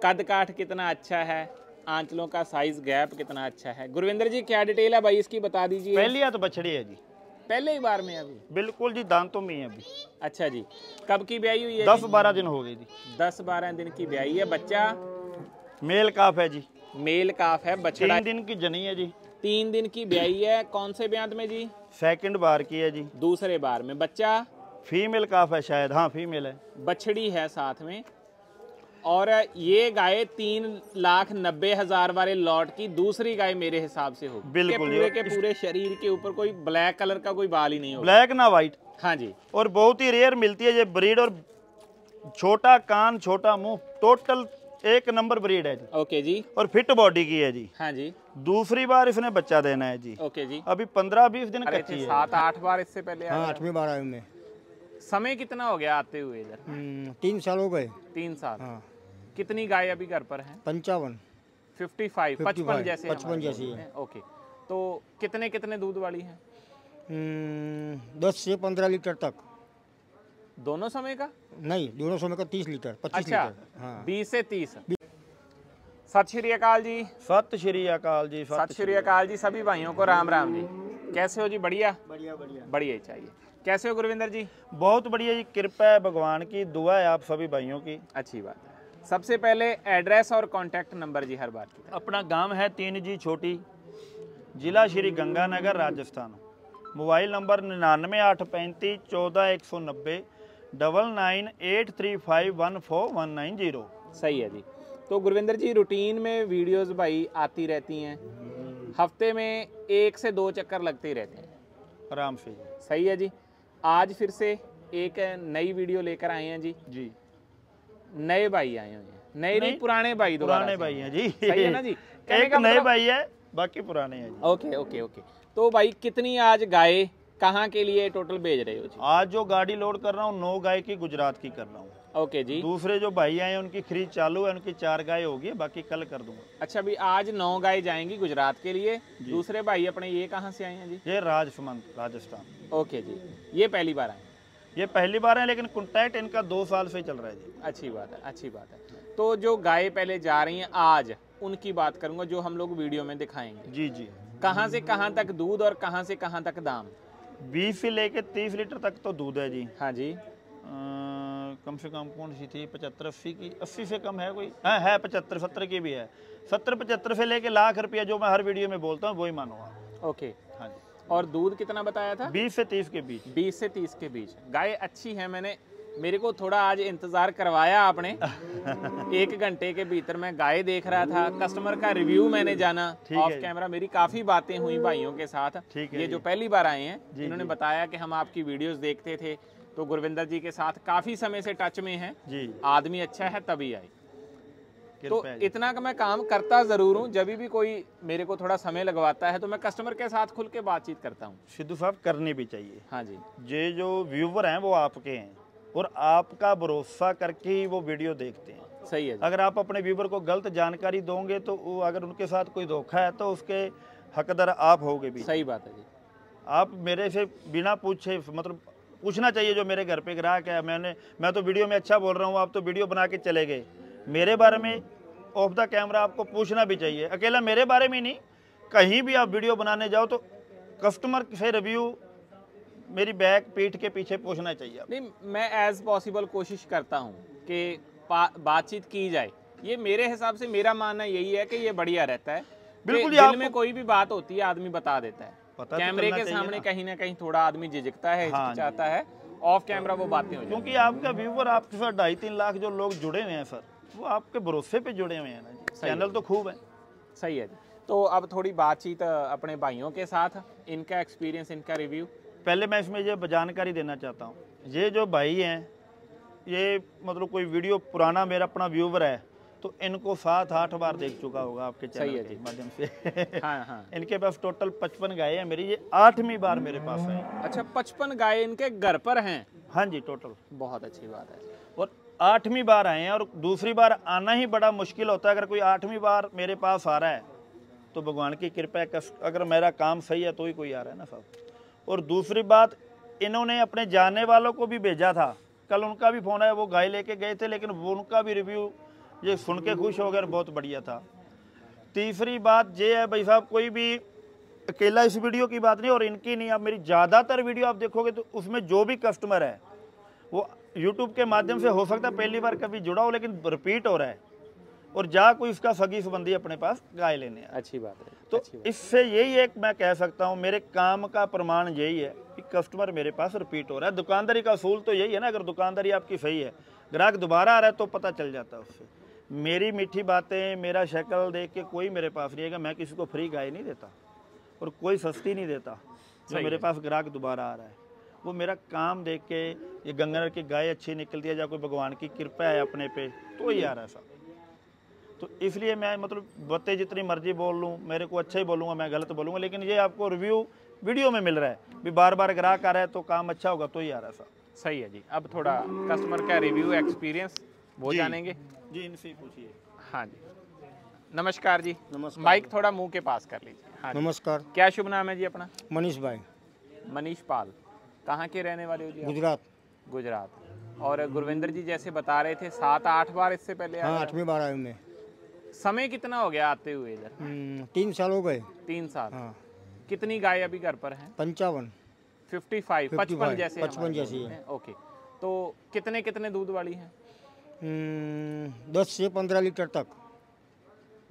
कद काठ कितना अच्छा है, आंचलों का साइज गैप कितना अच्छा है। गुरविंदर जी क्या डिटेल है भाई इसकी बता दीजिए। पहली तो बछड़ी है जी, पहले ही बार में अभी? बिल्कुल जी, दांतों में है अभी। अच्छा जी, कब की ब्याई हुई है? 10-12 दिन हो गए जी। 10-12 दिन की ब्याई है। बच्चा मेल काफ है जी, मेल काफ है, बछड़ा 3 दिन की जनी है जी। 3 दिन की ब्याई है। कौन से ब्यांत में जी? सेकंड बार की है जी। दूसरे बार में। बच्चा फीमेल काफ है शायद, हाँ फीमेल है। बछड़ी है साथ में। और ये गाय 3,90,000 वाले लॉट की दूसरी गाय मेरे हिसाब से होगी। बिल्कुल पूरे के पूरे शरीर के ऊपर कोई ब्लैक कलर का कोई बाल ही नहीं होगा। ब्लैक ना वाइट। हाँ जी। और बहुत ही रेयर मिलती है ये ब्रीड, और छोटा कान छोटा मुंह, टोटल 1 नंबर ब्रीड है जी। ओके जी। और फिट बॉडी की है जी। हाँ जी। दूसरी बार इसने बच्चा देना है जी। ओके जी। अभी 15-20 दिन कच्ची है। 7-8 बार इससे पहले हाँ 8वीं बार आए में। समय कितना हो गया आते हुए इधर? 3 साल हो गए। 3 साल। हाँ। कितनी गाय अभी घर पर है? 55 55 जैसे 55 जैसी है। ओके, तो कितने कितने दूध वाली है? 10 से 15 लीटर तक। दोनों समय का? नहीं, दोनों समय का 30 लीटर 25 अच्छा, लीटर। हाँ। 20 से 30। सत श्री अकाल जी। सत श्री अकाल जी। सत श्री अकाल जी। सभी भाइयों को राम राम जी। कैसे हो जी? बढ़िया बढ़िया बढ़िया बढ़िया ही चाहिए। कैसे हो गुरविंदर जी? बहुत बढ़िया जी, कृपा है भगवान की, दुआ है आप सभी भाइयों की। अच्छी बात है। सबसे पहले एड्रेस और कांटेक्ट नंबर जी हर बार की। अपना गांव है 3 जी छोटी, जिला श्री गंगानगर राजस्थान। Mobile number 99,835 14 190 99,835 14 190। सही है जी। तो गुरविंदर जी रूटीन में वीडियोस भाई आती रहती हैं, हफ्ते में 1 से 2 चक्कर लगते ही रहते हैं आराम से। सही है जी। आज फिर से एक नई वीडियो लेकर आए हैं जी। जी नए भाई आए हुए हैं। नए नहीं, पुराने भाई। पुराने भाई हैं जी। सही है ना जी। एक नए भाई है, बाकी पुराने हैं जी। Okay okay okay. तो भाई कितनी आज गाय कहाँ के लिए टोटल भेज रहे हो जी? आज जो गाड़ी लोड कर रहा हूँ 9 गाय की गुजरात की कर रहा हूँ। ओके जी। दूसरे जो भाई आए हैं उनकी खरीद चालू है, उनकी 4 गाय होगी, बाकी कल कर दूंगा। अच्छा, अभी आज 9 गाय जाएंगी गुजरात के लिए। दूसरे भाई अपने ये कहाँ से आए हैं जी? ये राजसमंद राजस्थान। ओके जी। ये पहली बार आए? ये पहली बार है, लेकिन कॉन्टैक्ट इनका 2 साल से चल रहा है जी। अच्छी बात है, अच्छी बात है। तो जो गाय पहले जा रही हैं आज उनकी बात करूंगा जो हम लोग वीडियो में दिखाएंगे। जी जी। कहाँ से कहाँ तक दूध और कहाँ से कहाँ तक दाम? 20 से लेके 30 लीटर तक तो दूध है जी। हाँ जी। कम से कम कौन सी थी? 75-80 की? 80 से कम है कोई? हाँ है 75-70 की भी है। 70-75 से लेके लाख रुपया जो मैं हर वीडियो में बोलता हूँ वही मानो आप। ओके। हाँ जी। और दूध कितना बताया था? 20 से 30 के बीच। 20 से 30 के बीच। गाय अच्छी है। मेरे को थोड़ा आज इंतजार करवाया आपने। 1 घंटे के भीतर मैं गाय देख रहा था, कस्टमर का रिव्यू मैंने जाना ऑफ कैमरा। मेरी काफी बातें हुई भाइयों के साथ। ये जो पहली बार आए हैं इन्होंने बताया कि हम आपकी वीडियोस देखते थे, तो गुरविंदर जी के साथ काफी समय से टच में हैं जी। आदमी अच्छा है तभी आए। तो इतना का मैं काम करता जरूर हूँ, जब भी कोई मेरे को थोड़ा समय लगवाता है तो मैं कस्टमर के साथ खुल के बातचीत करता हूँ। सिद्धू साहब करनी भी चाहिए। हाँ जी। ये जो व्यूवर हैं वो आपके हैं और आपका भरोसा करके ही वो वीडियो देखते हैं। सही है जी। अगर आप अपने व्यूवर को गलत जानकारी दोगे तो वो, अगर उनके साथ कोई धोखा है तो उसके हकदार आप होगे भी। सही बात है जी। आप मेरे से बिना पूछे, मतलब पूछना चाहिए जो मेरे घर पे ग्राहक है। मैं तो वीडियो में अच्छा बोल रहा हूँ, आप तो वीडियो बना के चले गए। मेरे बारे में ऑफ द कैमरा आपको पूछना भी चाहिए। अकेला मेरे बारे में नहीं, कहीं भी आप वीडियो बनाने जाओ तो कस्टमर से रिव्यू मेरी बैक पीठ के पीछे पूछना चाहिए। नहीं, मैं एज पॉसिबल कोशिश करता हूँ कि बातचीत की जाए। ये मेरे हिसाब से मेरा मानना यही है कि ये बढ़िया रहता है। बिल्कुल। दिल में कोई भी बात होती है आदमी बता देता है। कैमरे के सामने कहीं ना कहीं थोड़ा आदमी झिझकता है, हिचकिचाता है। ऑफ कैमरा वो बातें हो जाती हैं। क्योंकि आपका व्यूवर आपके साथ 2.5-3 लाख जो लोग जुड़े हुए हैं सर, वो आपके भरोसे पे जुड़े हुए हैं ना जी। चैनल तो खूब है। सही है जी। तो अब थोड़ी बातचीत अपने भाइयों के साथ, इनका एक्सपीरियंस, इनका रिव्यू। पहले मैं इसमें ये जानकारी देना चाहता हूँ, ये जो भाई हैं ये मतलब कोई वीडियो पुराना मेरा अपना व्यूवर है तो इनको 7-8 बार देख चुका होगा आपके चैनल के माध्यम से। हाँ हाँ। इनके पास टोटल 55 गाय है मेरी, ये 8वीं बार मेरे पास है। अच्छा, 55 गाय इनके घर पर हैं? हाँ जी टोटल। बहुत अच्छी बात है। और 8वीं बार आए हैं, और दूसरी बार आना ही बड़ा मुश्किल होता है। अगर कोई 8वीं बार मेरे पास आ रहा है तो भगवान की कृपा है, अगर मेरा काम सही है तो ही कोई आ रहा है ना साहब। और दूसरी बात, इन्होंने अपने जानने वालों को भी भेजा था। कल उनका भी फ़ोन आया, वो गाय लेके गए थे, लेकिन वो उनका भी रिव्यू ये सुन के खुश हो गए, बहुत बढ़िया था। तीसरी बात ये है भाई साहब, कोई भी अकेला इस वीडियो की बात नहीं और इनकी नहीं, आप मेरी ज़्यादातर वीडियो आप देखोगे तो उसमें जो भी कस्टमर है वो यूट्यूब के माध्यम से हो सकता है पहली बार कभी जुड़ा हो, लेकिन रिपीट हो रहा है और जा कोई उसका सगी संबंधी अपने पास गाय लेने आया। अच्छी बात है। तो इससे यही एक मैं कह सकता हूँ, मेरे काम का प्रमाण यही है कि कस्टमर मेरे पास रिपीट हो रहा है। दुकानदारी का असूल तो यही है ना, अगर दुकानदारी आपकी सही है, ग्राहक दोबारा आ रहा है तो पता चल जाता है उससे। मेरी मीठी बातें, मेरा शक्ल देख के कोई मेरे पास नहीं आएगा। मैं किसी को फ्री गाय नहीं देता और कोई सस्ती नहीं देता। जो मेरे पास ग्राहक दोबारा आ रहा है वो मेरा काम देख के, ये गंगानगर की गाय अच्छी निकलती है या कोई भगवान की कृपा है अपने पे, तो ही आ रहा है साहब। तो इसलिए मैं मतलब बातें जितनी मर्जी बोल लूँ, मेरे को अच्छा ही बोलूँगा, मैं गलत बोलूँगा, लेकिन ये आपको रिव्यू वीडियो में मिल रहा है भी बार बार ग्राहक आ रहा है तो काम अच्छा होगा तो ही आ रहा है साहब। सही है जी। अब थोड़ा कस्टमर का रिव्यू एक्सपीरियंस वो जानेंगे जी, इनसे ही पूछिए। हाँ जी, नमस्कार जी। नमस्कार। माइक थोड़ा मुंह के पास कर लीजिए। हाँ जी। नमस्कार। क्या शुभ नाम है जी अपना? मनीष भाई, मनीष पाल। कहाँ के रहने वाले हो जी आप? गुजरात। गुजरात। और गुरविंदर जी जैसे बता रहे थे 7-8 बार इससे पहले आए हाँ, हैं। 8वीं बार आया हूँ मैं। समय कितना हो गया आते हुए इधर? 3 साल हो गए। 3 साल। हाँ। कितनी गाय अभी घर पर हैं? 55। 55 जैसे 55 हमारे जैसी बोलते है। हैं। ओके, तो कितने कितने दूध वाली हैं? 10 से 15 लीटर तक।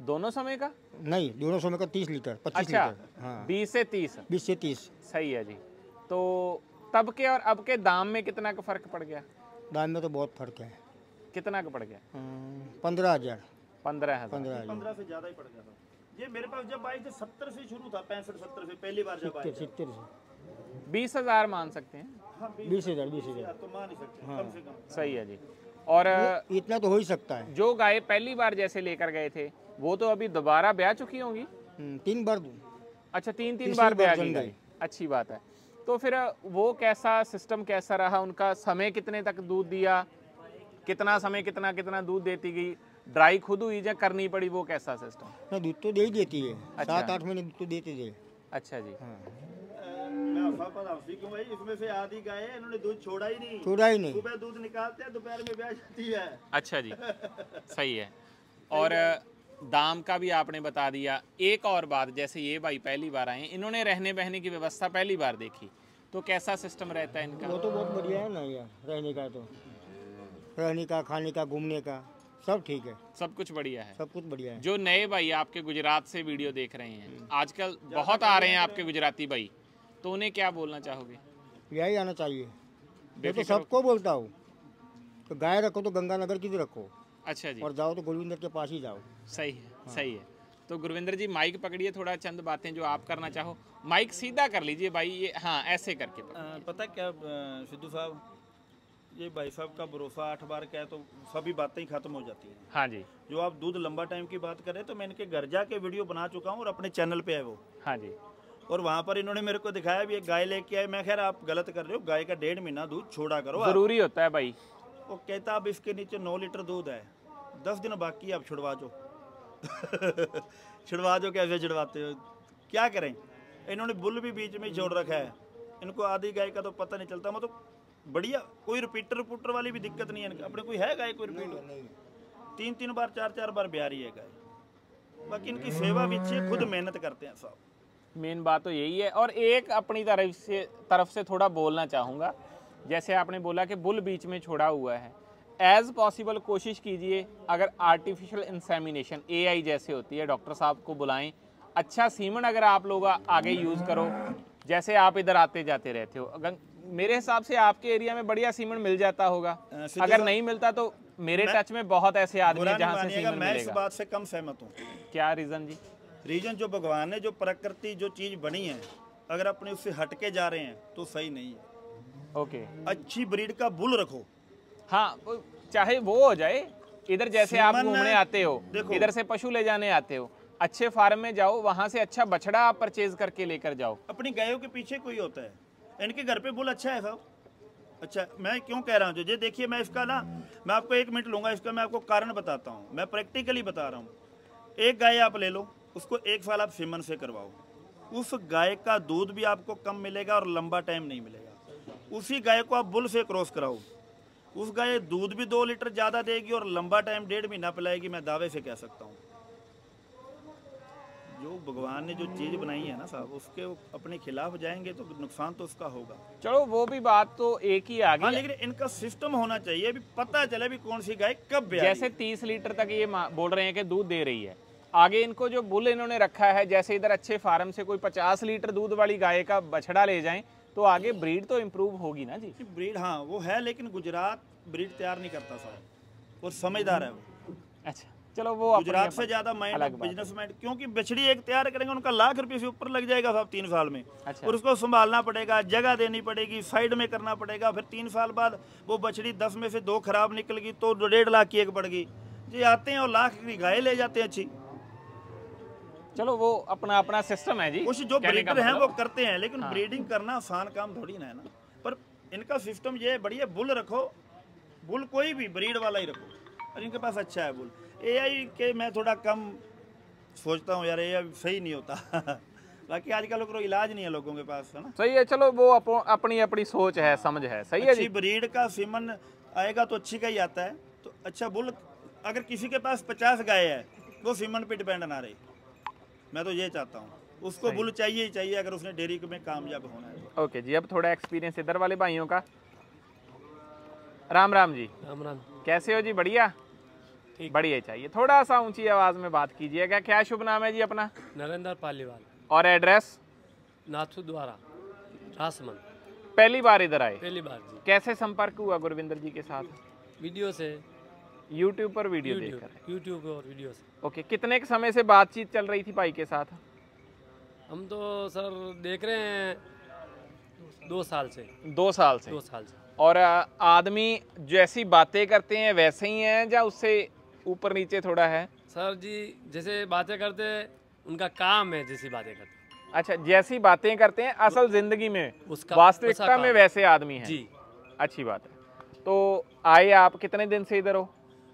दोनों समय का? नहीं, दोनों समय का 30 लीटर, 25 अच्छा, लीटर। हाँ, 20 से 30। 20 से 30। सही है जी। तो तब के और अब के दाम में कितना का फर्क पड़ गया? दाम में तो बहुत फर्क है। कितना का पड़ गया? 15,000। 15,000। 15,000। 15 से ज़्यादा ही पड़ गया था। ये मेरे पास जब आई थी 70 से शुरू था, 65-70 से पहली बार जब आई 70 से 20,000 मान सकते हैं। हाँ, 20,000 तो मान नहीं सकते, कम से कम। सही है जी। और इतना तो हो ही सकता है। जो गाय पहली बार जैसे लेकर गए थे वो तो अभी दोबारा ब्याह चुकी होंगी? 3 बार दूँ। अच्छा, 3 तीसरी बार बार ब्याह जम की गई। गाय। अच्छी बात है। तो फिर वो कैसा सिस्टम कैसा रहा उनका? समय कितने तक दूध दिया? कितना समय कितना कितना दूध देती गई? ड्राई खुद हुई या करनी पड़ी? वो कैसा सिस्टम? ना, दूध तो दे ही देती है। अच्छा। 7-8 महीने दूध तो देते थे। अच्छा जी। हाँ। मैं आपसे क्यों भाई, इसमें से आधी गाय है इन्होंने दूध छोड़ा ही नहीं। छोड़ा ही नहीं। सुबह दूध निकालते हैं, दोपहर में ब्याह जाती है। अच्छा जी, सही है। और दाम का भी आपने बता दिया। एक और बात, जैसे ये भाई पहली बार आए, इन्होंने रहने बहने की व्यवस्था पहली बार देखी, तो कैसा सिस्टम रहता है इनका? वो तो बहुत बढ़िया है ना यार, रहने का तो, रहने का, खाने का, घूमने का सब ठीक है। सब कुछ बढ़िया है। सब कुछ बढ़िया है। जो नए भाई आपके गुजरात से वीडियो देख रहे हैं, आजकल बहुत आ रहे हैं आपके गुजराती भाई, तो उन्हें क्या बोलना चाहोगे? यही आना चाहिए। मैं तो बेफिक्र सबको बोलता हूँ तो गाय रखो तो गंगानगर की तो रखो, अच्छा जी, और जाओ तो गुरविंदर के पास ही जाओ। सही है। सही है। तो गुरविंदर जी माइक पकड़िए, थोड़ा चंद बातें जो आप करना चाहो। माइक सीधा कर लीजिए भाई, ये हाँ ऐसे करके पकड़िए। पता क्या सिद्धू साहब, ये भाई साहब का भरोसा 8 बार का है तो सभी बातें ही खत्म हो जाती हैं। हाँ जी। जो आप दूध लंबा टाइम की बात करें तो मैं इनके घर जाके वीडियो बना चुका हूँ और अपने चैनल पे है वो, हाँ जी। और वहाँ पर इन्होंने मेरे को दिखाया भी एक गाय लेके आए। मैं खैर आप गलत कर रहे हो, गाय का 1.5 महीना दूध छोड़ा करो आप। जरूरी होता है भाई। वो कहता अब इसके नीचे 9 लीटर दूध है, 10 दिन बाकी आप छुड़वा जो छुड़वा जो। कैसे छुड़वाते हो, क्या करें? इन्होंने बुल भी बीच में ही छोड़ रखा है, इनको आधी गाय का तो पता नहीं चलता। मतलब बढ़िया, कोई रिपीटर वाली भी दिक्कत नहीं है इनका। अपने कोई है गाय कोई रिपीट? 3-3 बार 4-4 बार ब्यारी है गाय। बाकी इनकी सेवा भी अच्छी है, खुद मेहनत करते हैं साहब। मेन बात तो यही है। और एक अपनी तरफ से थोड़ा बोलना चाहूँगा, जैसे आपने बोला कि बुल बीच में छोड़ा हुआ है, एज पॉसिबल कोशिश कीजिए, अगर आर्टिफिशियल इंसेमिनेशन AI जैसे होती है, डॉक्टर साहब को बुलाएं। अच्छा सीमन अगर आप लोग आगे यूज़ करो, जैसे आप इधर आते जाते रहते हो, अगर मेरे हिसाब से आपके एरिया में बढ़िया सीमन मिल जाता होगा। अगर नहीं मिलता तो मेरे टच में बहुत ऐसे आदमी हैं जहाँ से सीमन मैं इस मिलेगा। बात से कम सहमत हूँ। क्या रीज़न जी? रीजन जो भगवान ने जो प्रकृति जो चीज़ बनी है, अगर अपने उससे हटके जा रहे हैं तो सही नहीं है। ओके। अच्छी ब्रीड का बुल रखो। हाँ, चाहे वो हो जाए, इधर जैसे आप सीमन घूमने आते हो, देखो। इधर से पशु ले जाने आते हो, अच्छे फार्म में जाओ, वहां से अच्छा बछड़ा आप परचेज करके लेकर जाओ। अपनी गायों के पीछे कोई होता है। इनके घर पे बुल अच्छा है साहब। अच्छा, मैं क्यों कह रहा हूँ जो देखिए, मैं इसका ना, मैं आपको 1 मिनट लूँगा, इसका मैं आपको कारण बताता हूँ। मैं प्रैक्टिकली बता रहा हूँ। एक गाय आप ले लो, उसको 1 साल आप सीमन से करवाओ, उस गाय का दूध भी आपको कम मिलेगा और लंबा टाइम नहीं मिलेगा। उसी गाय को आप बुल से क्रॉस कराओ, उस गाय दूध भी 2 लीटर ज़्यादा देगी और लंबा टाइम 1.5 महीना पिलाएगी, मैं दावे से कह सकता हूँ। जो भगवान ने जो चीज़ बनाई है ना साहब, उसके अपने खिलाफ जाएंगे तो नुकसान तो उसका होगा। चलो वो भी बात तो एक ही आ हाँ, गई। लेकिन इनका सिस्टम होना चाहिए, अभी पता चले भी कौन सी गाय कब ब्याह जैसे 30 लीटर तक ये बोल रहे हैं कि दूध दे रही है, आगे इनको जो बुल इन्होंने रखा है, जैसे इधर अच्छे फार्म से कोई 50 लीटर दूध वाली गाय का बछड़ा ले जाएं तो आगे ब्रीड तो इम्प्रूव होगी ना जी। ब्रीड, हाँ वो है, लेकिन गुजरात ब्रीड तैयार नहीं करता साहब, और समझदार है वो। अच्छा चलो वो गुजरात से ज्यादा माइंड, बिजनेस माइंड, क्योंकि बछड़ी एक तैयार करेंगे उनका लाख रुपए से ऊपर लग जाएगा साहब 3 साल में। अच्छा। और उसको संभालना पड़ेगा, जगह देनी पड़ेगी, साइड में करना पड़ेगा, फिर 3 साल बाद वो बछड़ी 10 में से 2 खराब निकल गई तो 1.5 लाख की एक बढ़ गई जी। आते हैं और लाख की गाय ले जाते हैं अच्छी। चलो वो अपना अपना सिस्टम है जी, कुछ जो ब्रीडर हैं वो करते हैं, लेकिन हाँ। ब्रीडिंग करना आसान काम थोड़ी ना है ना। पर इनका सिस्टम ये है, बढ़िया बुल रखो, बुल कोई भी ब्रीड वाला ही रखो, और इनके पास अच्छा है बुल। एआई के मैं थोड़ा कम सोचता हूँ यार, एआई सही नहीं होता बाकी आजकल कोई इलाज नहीं है लोगों के पास, है ना। सही है, चलो वो अपनी अपनी सोच है, समझ है, सही है अच्छी जी। ब्रीड का सीमन आएगा तो अच्छी का ही आता है। तो अच्छा बुल, अगर किसी के पास 50 गाय है वो सीमन पे डिपेंड ना रहे, मैं तो ये चाहता हूँ। उसको बुल चाहिए ही चाहिए अगर उसने डेयरी में कामयाब होना है। ओके जी, अब थोड़ा एक्सपीरियंस इधर वाले भाइयों का। राम राम जी। राम राम। कैसे हो जी? बढ़िया, बढ़िया चाहिए। थोड़ा सा ऊंची आवाज में बात कीजिएगा। क्या शुभ नाम है जी अपना? नरेंद्र पालीवाल, और एड्रेस? नाथू द्वारा, रासमंद। पहली बार इधर आए? पहली बार जी। कैसे संपर्क हुआ गुरविंदर जी के साथ? वीडियो से, यूट्यूब पर वीडियो देखकर? यूट्यूब और वीडियो से। ओके, कितने के समय से बातचीत चल रही थी भाई के साथ? हम तो सर देख रहे हैं 2 साल से। 2 साल से? 2 साल से। और आदमी जैसी बातें करते हैं वैसे ही हैं या उससे ऊपर नीचे थोड़ा है? सर जी जैसे बातें करते हैं उनका काम है, जैसी बातें करते हैं। अच्छा, जैसी बातें करते हैं असल जिंदगी में, उसका वास्तविकता में वैसे आदमी है जी। अच्छी बात है। तो आए आप कितने दिन से इधर हो?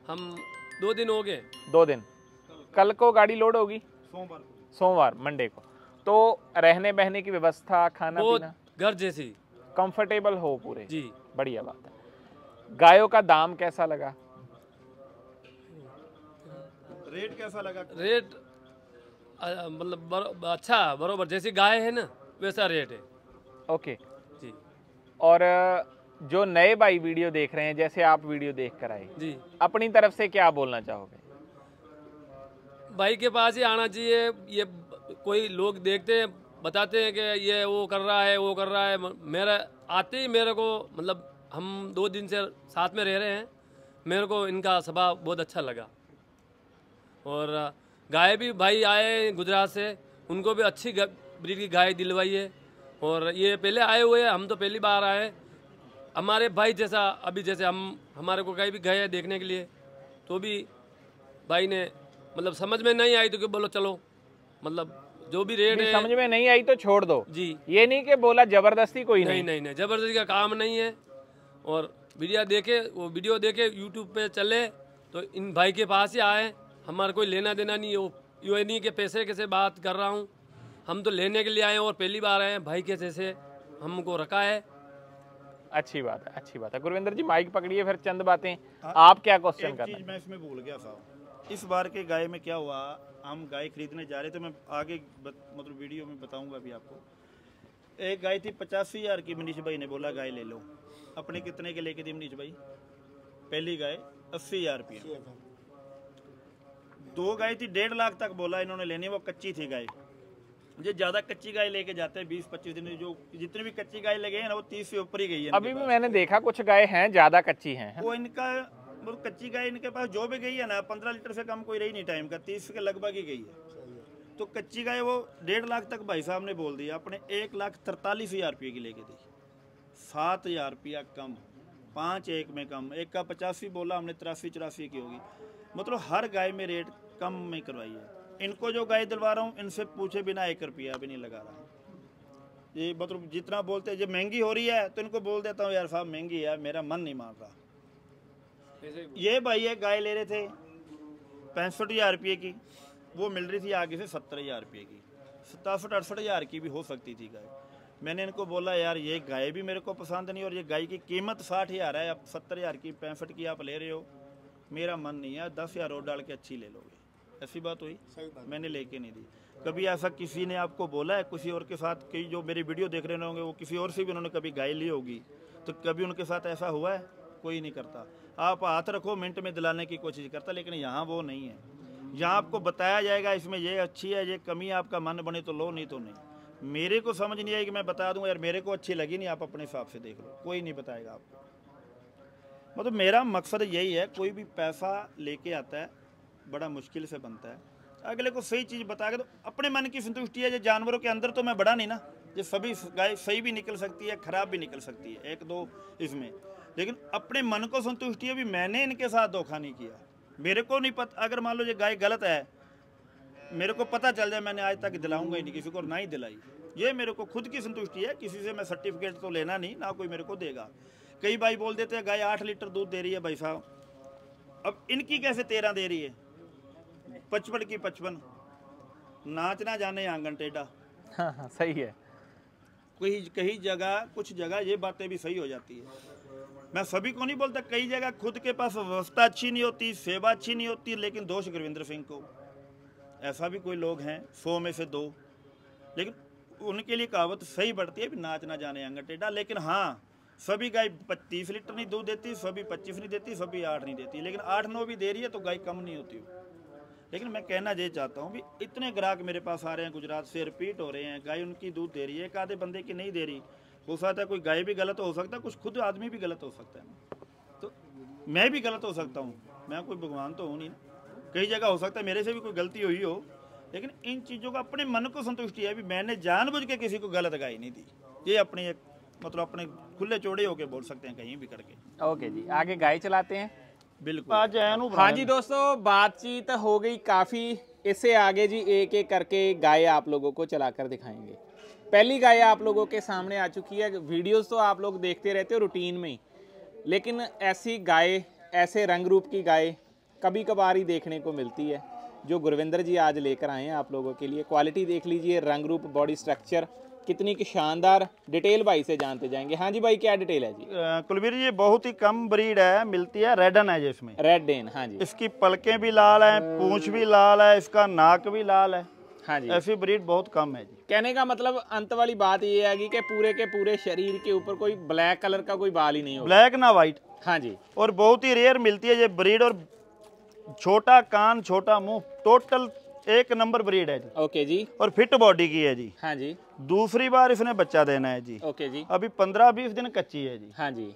हम 2 दिन हो गए। 2 दिन। कल को गाड़ी लोड होगी? सोमवार मंडे को। तो रहने बहने की व्यवस्था, खाना पीना घर जैसी, कंफर्टेबल हो पूरे? जी, बढ़िया बात है। गायों का दाम कैसा लगा? रेट कैसा लगा? रेट मतलब अच्छा, बरोबर जैसी गाय है ना वैसा रेट है। ओके जी। और जो नए भाई वीडियो देख रहे हैं, जैसे आप वीडियो देख कर आए जी, अपनी तरफ से क्या बोलना चाहोगे? भाई के पास ही आना चाहिए। ये कोई लोग देखते हैं, बताते हैं कि ये वो कर रहा है, वो कर रहा है। मेरा आते ही मेरे को, मतलब हम 2 दिन से साथ में रह रहे हैं, मेरे को इनका स्वभाव बहुत अच्छा लगा। और गाय भी भाई आए गुजरात से, उनको भी अच्छी ब्रीड की गाय दिलवाई है। और ये पहले आए हुए हैं, हम तो पहली बार आए। हमारे भाई जैसा, अभी जैसे हमारे को कहीं भी गए हैं देखने के लिए, तो भी भाई ने मतलब समझ में नहीं आई तो कि बोलो चलो, मतलब जो भी रेट है समझ में नहीं आई तो छोड़ दो जी। ये नहीं कि बोला जबरदस्ती कोई नहीं, जबरदस्ती का काम नहीं है। और वीडियो देखे यूट्यूब पे चले तो इन भाई के पास ही आए। हमारा कोई लेना देना नहीं हो, ये नहीं कि पैसे कैसे बात कर रहा हूँ, हम तो लेने के लिए आए और पहली बार आए हैं। भाई के जैसे हमको रखा है। अच्छी बात है, अच्छी बात है। गुरविंदर जी माइक पकड़िए, फिर चंद बातें आप क्या क्वेश्चन एक करना? चीज मैं इसमें भूल गया साहब, इस बार के गाय में क्या हुआ, हम गाय खरीदने जा रहे थे, मैं आगे मतलब वीडियो में बताऊंगा भी आपको। एक गाय थी 85,000 की, मनीष भाई ने बोला गाय ले लो। अपने कितने के लेके दी मनीष भाई? पहली गाय 80,000 रुपये। 2 गाय थी 1.5 लाख तक बोला इन्होंने लेनी, वो कच्ची थी गाय। ये ज्यादा कच्ची गाय लेके जाते हैं 20-25 दिन, जो जितनी भी कच्ची गाय लगे हैं ना वो 30 से ऊपर ही गई है। अभी भी मैंने देखा कुछ गाय हैं ज्यादा कच्ची हैं। वो इनका मतलब कच्ची गाय इनके पास जो भी गई है ना 15 लीटर से कम कोई रही नहीं टाइम का, 30 के लगभग ही गई है। तो कच्ची गाय वो 1.5 लाख तक भाई साहब ने बोल दिया, अपने 1,43,000 रुपये की लेके दी। 7,000 रुपया कम, 5 एक में कम, एक का 85 बोला हमने, 83-84 की होगी। मतलब हर गाय में रेट कम में करवाई है। इनको जो गाय दिलवा रहा हूँ इनसे पूछे बिना 1 रुपया भी नहीं लगा रहा। ये मतलब जितना बोलते हैं, जब महंगी हो रही है तो इनको बोल देता हूँ यार साहब महंगी है, मेरा मन नहीं मान रहा। ये भाई एक गाय ले रहे थे 65,000 रुपये की, वो मिल रही थी आगे से 70,000 रुपये की, 67-68,000 की भी हो सकती थी गाय। मैंने इनको बोला यार ये गाय भी मेरे को पसंद नहीं और ये गाय की कीमत 60,000 है, आप 70,000 की 65 की आप ले रहे हो, मेरा मन नहीं है, 10,000 और डाल के अच्छी ले लोगे। ऐसी बात हुई, मैंने लेके नहीं दी। कभी ऐसा किसी ने आपको बोला है किसी और के साथ, कई जो मेरी वीडियो देख रहे होंगे वो किसी और से भी उन्होंने कभी गाय ली होगी, तो कभी उनके साथ ऐसा हुआ है? कोई नहीं करता। आप हाथ रखो, मिनट में दिलाने की कोशिश करता, लेकिन यहाँ वो नहीं है। यहाँ आपको बताया जाएगा इसमें ये अच्छी है, ये कमी है, आपका मन बने तो लो, नहीं तो नहीं। मेरे को समझ नहीं आई कि मैं बता दूंगा यार मेरे को अच्छी लगी नहीं, आप अपने हिसाब से देख लो, कोई नहीं बताएगा आपको। मतलब मेरा मकसद यही है, कोई भी पैसा लेके आता है बड़ा मुश्किल से बनता है, अगले को सही चीज़ बता के तो अपने मन की संतुष्टि है। ये जानवरों के अंदर तो मैं बड़ा नहीं ना, ये सभी गाय सही भी निकल सकती है, खराब भी निकल सकती है, एक दो इसमें, लेकिन अपने मन को संतुष्टि है भी मैंने इनके साथ धोखा नहीं किया। मेरे को नहीं पता, अगर मान लो ये गाय गलत है, मेरे को पता चल जाए, मैंने आज तक दिलाऊंगा ही नहीं किसी को, ना ही दिलाई। ये मेरे को खुद की संतुष्टि है, किसी से मैं सर्टिफिकेट तो लेना नहीं, ना कोई मेरे को देगा। कई भाई बोल देते हैं गाय 8 लीटर दूध दे रही है भाई साहब, अब इनकी कैसे 13 दे रही है, 55 की 55, नाच ना जाने आंगन टेढ़ा। हाँ, सही है। कई जगह, कुछ जगह ये बातें भी सही हो जाती है। मैं सभी को नहीं बोलता, कई जगह खुद के पास व्यवस्था अच्छी नहीं होती, सेवा अच्छी नहीं होती, लेकिन दोष गुरविंदर सिंह को। ऐसा भी कोई लोग हैं 100 में से 2, लेकिन उनके लिए कहावत सही बढ़ती है भी नाच ना जाने आंगन टेढ़ा। लेकिन हाँ, सभी गाय 30 लीटर नहीं दूध देती, सभी 25 नहीं देती, सभी 8 नहीं देती, लेकिन 8-9 भी दे रही है तो गाय कम नहीं होती। लेकिन मैं कहना ये चाहता हूँ भी इतने ग्राहक मेरे पास आ रहे हैं, गुजरात से रिपीट हो रहे हैं, गाय उनकी दूध दे रही है, एक आधे बंदे की नहीं दे रही। हो सकता है कोई गाय भी गलत हो सकता है, कुछ खुद आदमी भी गलत हो सकता है, तो मैं भी गलत हो सकता हूँ, मैं कोई भगवान तो हूँ नहीं ना। कई जगह हो सकता है मेरे से भी कोई गलती हुई हो, लेकिन इन चीज़ों का अपने मन को संतुष्टि है भी मैंने जानबूझ के किसी को गलत गाय नहीं दी। ये अपने एक मतलब अपने खुले चौड़े होके बोल सकते हैं कहीं भी करके। ओके जी, आगे गाय चलाते हैं। बिल्कुल। आज हाँ जी दोस्तों, बातचीत हो गई काफ़ी, इससे आगे जी एक एक करके गाय आप लोगों को चलाकर दिखाएंगे। पहली गाय आप लोगों के सामने आ चुकी है। वीडियोस तो आप लोग देखते रहते हो रूटीन में ही, लेकिन ऐसी गाय, ऐसे रंग रूप की गाय कभी कभार ही देखने को मिलती है, जो गुरविंदर जी आज लेकर आए हैं आप लोगों के लिए। क्वालिटी देख लीजिए, रंग रूप, बॉडी स्ट्रक्चर कितनी की शानदार। डिटेल भाई से जानते जाएंगे। हाँ जी भाई, क्या डिटेल है जी? कुलवीर जी, ये बहुत ही कम ब्रीड है, मिलती है, रेडन है जिसमें, रेड डेन। हाँ जी, इसकी पलकें भी लाल हैं, पूंछ भी लाल है, इसका नाक भी लाल है। हाँ जी, ऐसी ब्रीड बहुत कम है जी। कहने का मतलब अंत वाली बात ये है कि पूरे के पूरे शरीर के ऊपर कोई ब्लैक कलर का कोई बाल ही नहीं होगा, ब्लैक ना वाइट। हाँ जी, और बहुत ही रेयर मिलती है ये ब्रीड, और छोटा कान, छोटा मुंह, टोटल एक नंबर ब्रीड है जी। ओके जी, और फिट बॉडी की है जी। हाँ जी, दूसरी बार इसने बच्चा देना है जी। ओके जी, अभी 15-20 दिन कच्ची है जी। हाँ जी।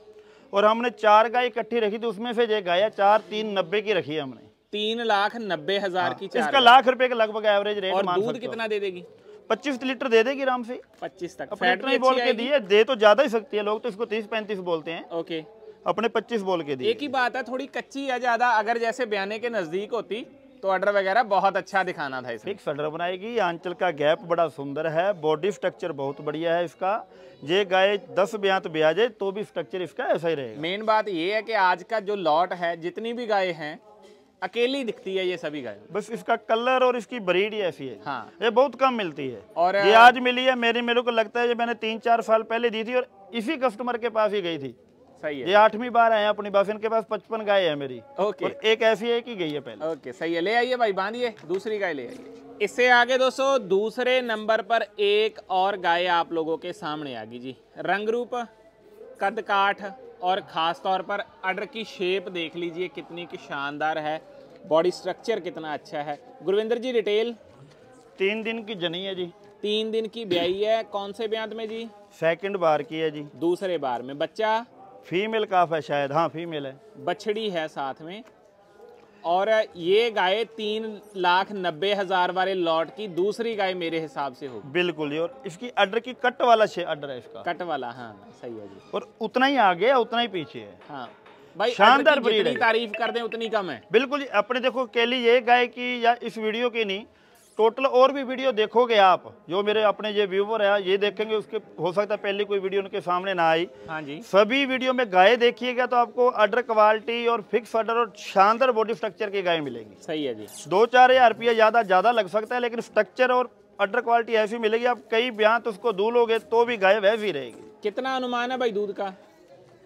और हमने 4 गाय इकट्ठी रखी थी, उसमें से ये गाय 4,390 की रखी है हमने। 3,90,000 की चार। इसका ₹1,00,000 के लगभग एवरेज रेट और मान दूध सकते हो। कितना दे देगी? 25 लीटर दे देगी आराम से, 25 तक। अपने फैट इतना भी ही बोल अच्छी के आएगी? दिए, दे तो ज्यादा ही सकती है, लोग तो इसको 30-35 बोलते हैं, ओके, अपने 25 बोल के दिए। एक ही बात है, थोड़ी कच्ची है ज्यादा। अगर जैसे बयाने के नजदीक होती तो ऑर्डर वगैरह बहुत अच्छा दिखाना था इसमें। फिक्स ऑर्डर बनाएगी। आंचल का गैप बड़ा सुंदर है, बॉडी स्ट्रक्चर बहुत बढ़िया है इसका। ये गाय 10 ब्यात ब्याह जाए तो भी स्ट्रक्चर इसका ऐसा ही रहेगा। मेन बात ये है कि आज का जो लॉट है, जितनी भी गाय हैं, अकेली दिखती है ये सभी गाय। बस इसका कलर और इसकी ब्रीड ही ऐसी है। हाँ, ये बहुत कम मिलती है, और ये आज मिली है। मेरे को लगता है ये मैंने 3-4 साल पहले दी थी और इसी कस्टमर के पास ही गई थी। सही है। ये 8वीं बार आए हैं अपनी बस, इनके पास 55 गाय है मेरी। ओके, और एक ऐसी है कि गई है पहले। ओके, सही है। ले आइए भाई, बांधिए, दूसरी गाय ले आइए। इससे आगे दोस्तों दूसरे नंबर पर एक और गाय आप लोगों के सामने आ गई जी। रंग रूप, कद काठ और खास तौर पर अडर की शेप देख लीजिए कितनी की शानदार है। बॉडी स्ट्रक्चर कितना अच्छा है। गुरविंदर जी, डिटेल? 3 दिन की जनी है जी। 3 दिन की ब्याई है। कौन से ब्यात में जी? सेकंड बार की है जी। दूसरे बार में। बच्चा फीमेल काफ है शायद, हाँ फीमेल है। बछड़ी है साथ में। और ये गाय 3,90,000 वाले लॉट की दूसरी गाय मेरे हिसाब से होगी। बिल्कुल जी। और इसकी अडर की कट वाला अडर है इसका, कट वाला। हाँ, सही है जी। और उतना ही आगे है उतना ही पीछे है। हाँ भाई, शानदार अडर की ब्रीड है। जितनी तारीफ कर दें उतनी कम है। बिल्कुल जी। अपने देखो केली ये गाय की या इस वीडियो की नहीं, टोटल और भी वीडियो देखोगे आप, जो मेरे अपने ये व्यूवर है ये देखेंगे, उसके हो सकता है पहले कोई वीडियो उनके सामने ना आई। हाँ जी, सभी वीडियो में गाय देखिएगा तो आपको अडर क्वालिटी और फिक्स अडर और शानदार बॉडी स्ट्रक्चर की गाय मिलेंगी। सही है जी। 2-4 हज़ार रुपया ज़्यादा लग सकता है, लेकिन स्ट्रक्चर और अडर क्वालिटी ऐसी मिलेगी, आप कई ब्याह तो उसको दूलोगे तो भी गाय वैसी रहेगी। कितना अनुमान है भाई दूध का?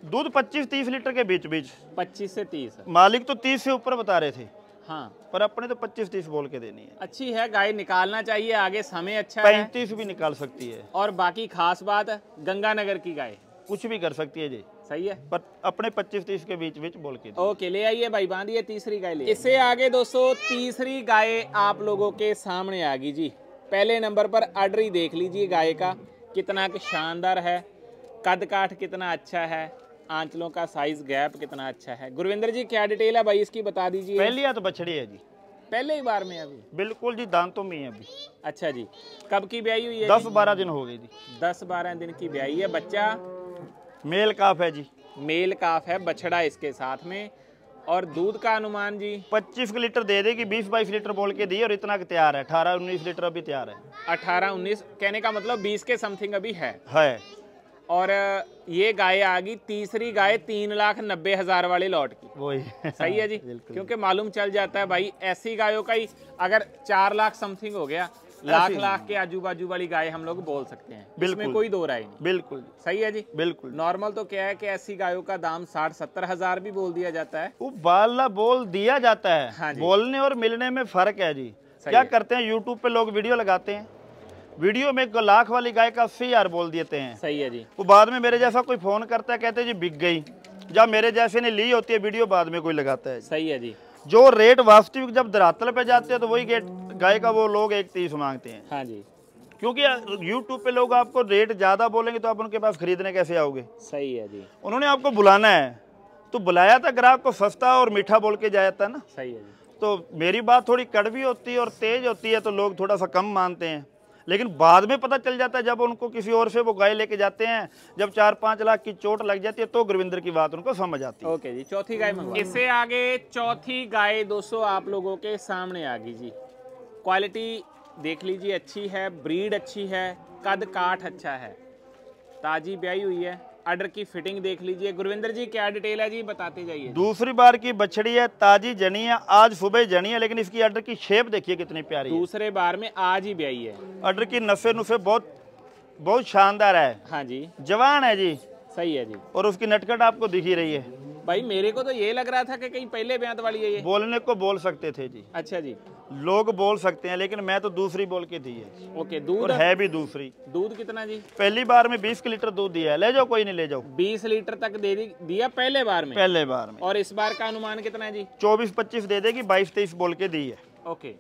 दूध 25-30 लीटर के बीच बीच। 25 से 30। मालिक तो 30 से ऊपर बता रहे थे, हाँ, पर अपने तो 25-30 बोल के देनी है। अच्छी है गाय, निकालना चाहिए आगे, समय अच्छा है। 35 भी निकाल सकती है। और बाकी खास बात गंगानगर की गाय कुछ भी कर सकती है जी, सही है, पर अपने 25-30 के बीच बीच बोल के दी। ओके, ले आइए भाई, बांधिए तीसरी गाय ले। इससे आगे दोस्तों तीसरी गाय आप लोगों के सामने आ गई जी। पहले नंबर पर आर्डरी देख लीजिए गाय का, कितना शानदार है, कद काठ कितना अच्छा है, आंचलों का साइज गैप कितना अच्छा है। गुरविंदर जी क्या डिटेल है भाई इसकी बता दीजिए। पहली तो बछड़ी है जी, पहले ही बार में अभी? बिल्कुल जी, दांतों में है अभी। अच्छा जी, कब की ब्याई हुई है? 10-12 दिन हो गए जी। 10-12 दिन की ब्याई है। बच्चा मेल काफ है जी, मेल काफ है, बछड़ा इसके साथ में। और दूध का अनुमान जी 25 लीटर दे देगी, 20-22 लीटर बोल के दी और इतना तैयार है। 18-19 लीटर अभी तैयार है। 18-19 कहने का मतलब 20 के समथिंग अभी है। और ये गाय आ गई तीसरी गाय 3,90,000 वाले लॉट की। वही सही है जी, क्योंकि मालूम चल जाता है भाई ऐसी गायों का ही अगर 4 लाख समथिंग हो गया, लाख के आजू बाजू वाली गाय हम लोग बोल सकते हैं, इसमें कोई दो राय नहीं। बिल्कुल सही है जी, बिल्कुल। नॉर्मल तो क्या है कि ऐसी गायों का दाम 60-70 हजार भी बोल दिया जाता है। वो बाला बोल दिया जाता है। हाँ जी। बोलने और मिलने में फर्क है जी। क्या करते हैं, यूट्यूब पे लोग वीडियो लगाते हैं, वीडियो में 1 लाख वाली गाय का 80,000 बोल देते हैं। सही है जी। वो बाद में मेरे जैसा कोई फोन करता है, कहते हैं जी बिक गई, जब मेरे जैसे ने ली होती है वीडियो, बाद में कोई लगाता है। सही है जी। जो रेट वास्तविक जब धरातल पे जाते हैं तो वही गाय का वो लोग 1.30 मांगते हैं। हाँ जी, क्योंकि यूट्यूब पे लोग आपको रेट ज्यादा बोलेंगे तो आप उनके पास खरीदने कैसे आओगे। सही है जी। उन्होंने आपको बुलाना है तो बुलाया था, ग्राहक को सस्ता और मीठा बोल के जाया था ना। सही है जी। तो मेरी बात थोड़ी कड़वी होती है और तेज होती है तो लोग थोड़ा सा कम मानते हैं, लेकिन बाद में पता चल जाता है जब उनको किसी और से वो गाय लेके जाते हैं, जब 4-5 लाख की चोट लग जाती है तो गुरविंदर की बात उनको समझ आती है। ओके जी, चौथी गाय मंगवा। इससे आगे चौथी गाय दोस्तों आप लोगों के सामने आ गई जी। क्वालिटी देख लीजिए, अच्छी है, ब्रीड अच्छी है, कद काठ अच्छा है, ताजी ब्याई हुई है। आर्डर की फिटिंग देख लीजिए। गुरविंदर जी क्या डिटेल है जी, बताते जाइए। दूसरी बार की बछड़ी है, ताजी जनी है, आज सुबह जनी है, लेकिन इसकी आर्डर की शेप देखिए कितनी प्यारी है। दूसरे बार में आज ही ब्याई है। आर्डर की नफे बहुत शानदार है। हाँ जी, जवान है जी। सही है जी। और उसकी नटखट आपको दिख ही रही है। भाई मेरे को तो ये लग रहा था कि कहीं पहले ब्यात वाली है ये। बोलने को बोल सकते थे जी। अच्छा जी, लोग बोल सकते हैं, लेकिन मैं तो दूसरी बोल के दी है। ओके, दूध और है भी दूसरी। दूध कितना जी? पहली बार में 20 लीटर दूध दिया है। ले जाओ, कोई नहीं, ले जाओ। 20 लीटर तक दिया पहले बार में? पहले बार में। और इस बार का अनुमान कितना है जी? 24-25 दे देगी, 22-23 बोल के दी है। ओके,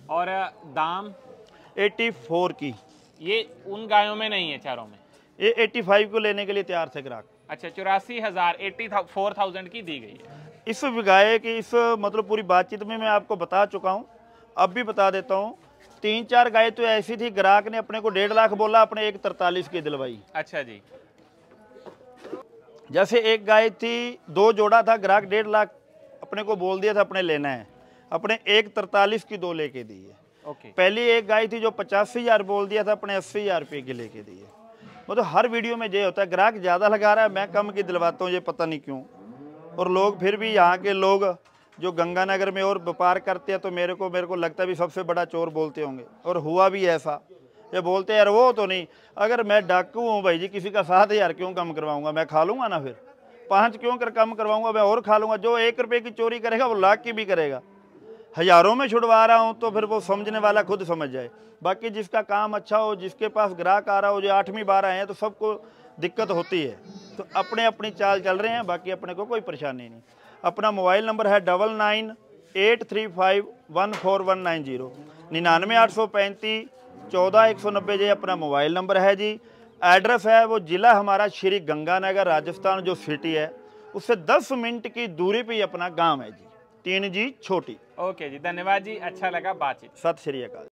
और दाम 84 की। ये उन गायों में नहीं है चारों में? ये 85 को लेने के लिए तैयार थे ग्राहक। अच्छा, 84,000 84,000 की दी गई है। इस गाय की इस मतलब पूरी बातचीत में मैं आपको बता चुका हूँ, अब भी बता देता हूँ। 3-4 गाय तो ऐसी थी, ग्राहक ने अपने को 1.5 लाख बोला, अपने 1.43 की दिलवाई। अच्छा जी। जैसे एक गाय थी, 2 जोड़ा था, ग्राहक 1.5 लाख अपने को बोल दिया था अपने लेना है, अपने 1.43 की 2 लेके दी है। ओके। पहली एक गाय थी जो 85,000 बोल दिया था, अपने 80,000 रुपये की लेके दी है। मतलब हर वीडियो में ये होता है, ग्राहक ज़्यादा लगा रहा है, मैं कम की दिलवाता हूँ, ये पता नहीं क्यों। और लोग फिर भी यहाँ के लोग जो गंगानगर में और व्यापार करते हैं तो मेरे को लगता है भी सबसे बड़ा चोर बोलते होंगे, और हुआ भी ऐसा। ये बोलते हैं यार वो तो नहीं, अगर मैं डाकू हूँ भाई जी, किसी का 7,000 क्यों कम करवाऊंगा, मैं खा लूँगा ना, फिर 5 क्यों कर कम करवाऊंगा, मैं और खा लूँगा। जो 1 रुपये की चोरी करेगा वो लाख की भी करेगा। हज़ारों में छुड़वा रहा हूँ तो फिर वो समझने वाला खुद समझ जाए। बाकी जिसका काम अच्छा हो, जिसके पास ग्राहक आ रहा हो, जो 8वीं बार आए हैं, तो सबको दिक्कत होती है, तो अपने अपनी चाल चल रहे हैं, बाकी अपने को कोई परेशानी नहीं। अपना मोबाइल नंबर है 99,835,14190 99,835,14,190 ये अपना मोबाइल नंबर है जी। एड्रेस है वो ज़िला हमारा श्री गंगानगर राजस्थान जो सिटी है, उससे 10 मिनट की दूरी पे ही अपना गांव है जी, 3 जी छोटी। ओके जी, धन्यवाद जी, अच्छा लगा बातचीत। सत श्री अकाल।